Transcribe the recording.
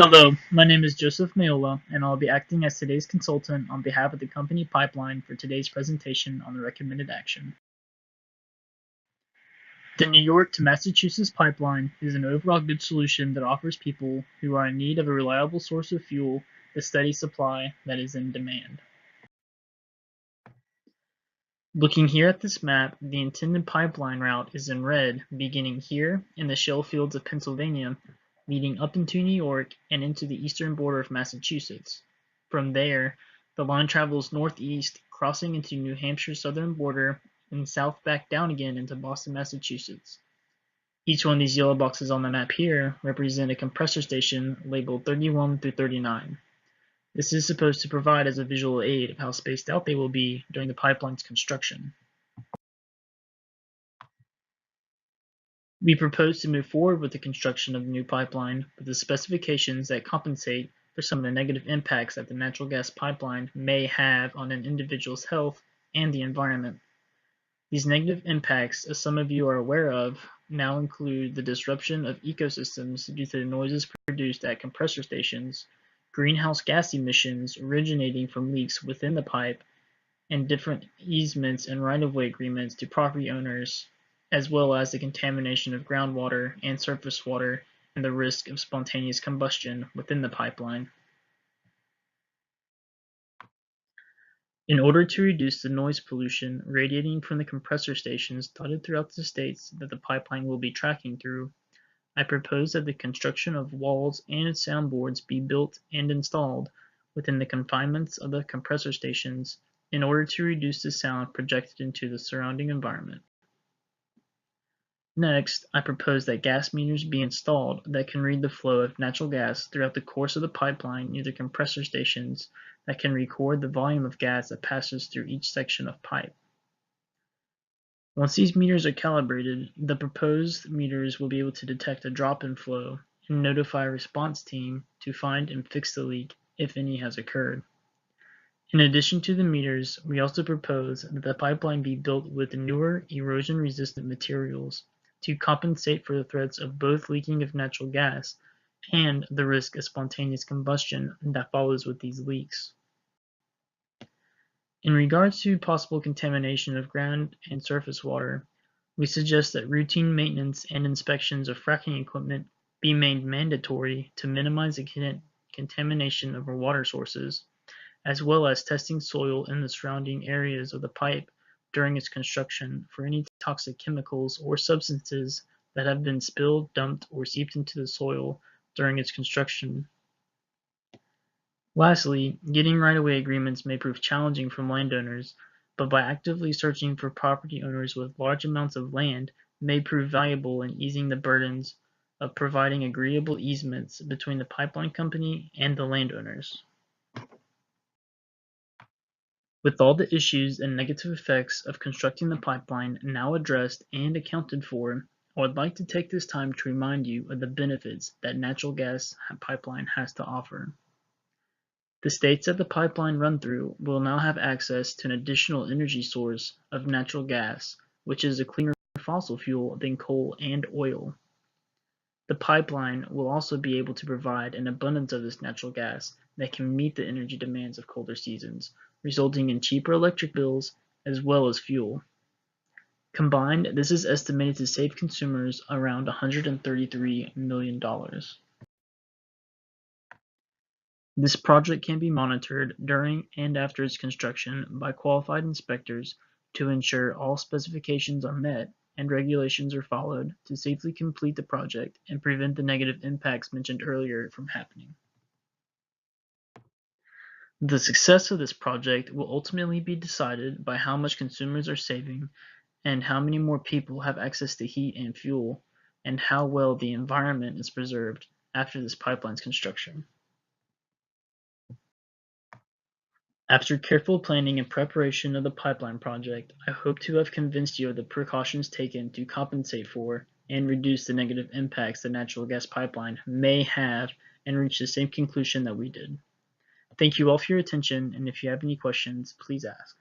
Hello, my name is Joseph Mayola, and I'll be acting as today's consultant on behalf of the company Pipeline for today's presentation on the recommended action. The New York to Massachusetts pipeline is an overall good solution that offers people who are in need of a reliable source of fuel the steady supply that is in demand. Looking here at this map, the intended pipeline route is in red, beginning here in the shale fields of Pennsylvania, leading up into New York and into the eastern border of Massachusetts. From there, the line travels northeast, crossing into New Hampshire's southern border, and south back down again into Boston, Massachusetts. Each one of these yellow boxes on the map here represent a compressor station labeled 31 through 39. This is supposed to provide as a visual aid of how spaced out they will be during the pipeline's construction. We propose to move forward with the construction of the new pipeline with the specifications that compensate for some of the negative impacts that the natural gas pipeline may have on an individual's health and the environment. These negative impacts, as some of you are aware of, now include the disruption of ecosystems due to the noises produced at compressor stations, greenhouse gas emissions originating from leaks within the pipe, and different easements and right-of-way agreements to property owners, as well as the contamination of groundwater and surface water and the risk of spontaneous combustion within the pipeline. In order to reduce the noise pollution radiating from the compressor stations dotted throughout the states that the pipeline will be tracking through, I propose that the construction of walls and soundboards be built and installed within the confinements of the compressor stations in order to reduce the sound projected into the surrounding environment. Next, I propose that gas meters be installed that can read the flow of natural gas throughout the course of the pipeline near the compressor stations that can record the volume of gas that passes through each section of pipe. Once these meters are calibrated, the proposed meters will be able to detect a drop in flow and notify a response team to find and fix the leak if any has occurred. In addition to the meters, we also propose that the pipeline be built with newer erosion-resistant materials to compensate for the threats of both leaking of natural gas and the risk of spontaneous combustion that follows with these leaks. In regards to possible contamination of ground and surface water, we suggest that routine maintenance and inspections of fracking equipment be made mandatory to minimize the contamination of our water sources, as well as testing soil in the surrounding areas of the pipe during its construction for any toxic chemicals or substances that have been spilled, dumped, or seeped into the soil during its construction. Lastly, getting right-of-way agreements may prove challenging from landowners, but by actively searching for property owners with large amounts of land may prove valuable in easing the burdens of providing agreeable easements between the pipeline company and the landowners. With all the issues and negative effects of constructing the pipeline now addressed and accounted for, I would like to take this time to remind you of the benefits that natural gas pipeline has to offer. The states that the pipeline run through will now have access to an additional energy source of natural gas, which is a cleaner fossil fuel than coal and oil. The pipeline will also be able to provide an abundance of this natural gas that can meet the energy demands of colder seasons, resulting in cheaper electric bills as well as fuel. Combined, this is estimated to save consumers around $133 million. This project can be monitored during and after its construction by qualified inspectors to ensure all specifications are met and regulations are followed to safely complete the project and prevent the negative impacts mentioned earlier from happening. The success of this project will ultimately be decided by how much consumers are saving and how many more people have access to heat and fuel, and how well the environment is preserved after this pipeline's construction. After careful planning and preparation of the pipeline project, I hope to have convinced you of the precautions taken to compensate for and reduce the negative impacts the natural gas pipeline may have and reach the same conclusion that we did. Thank you all for your attention, and if you have any questions, please ask.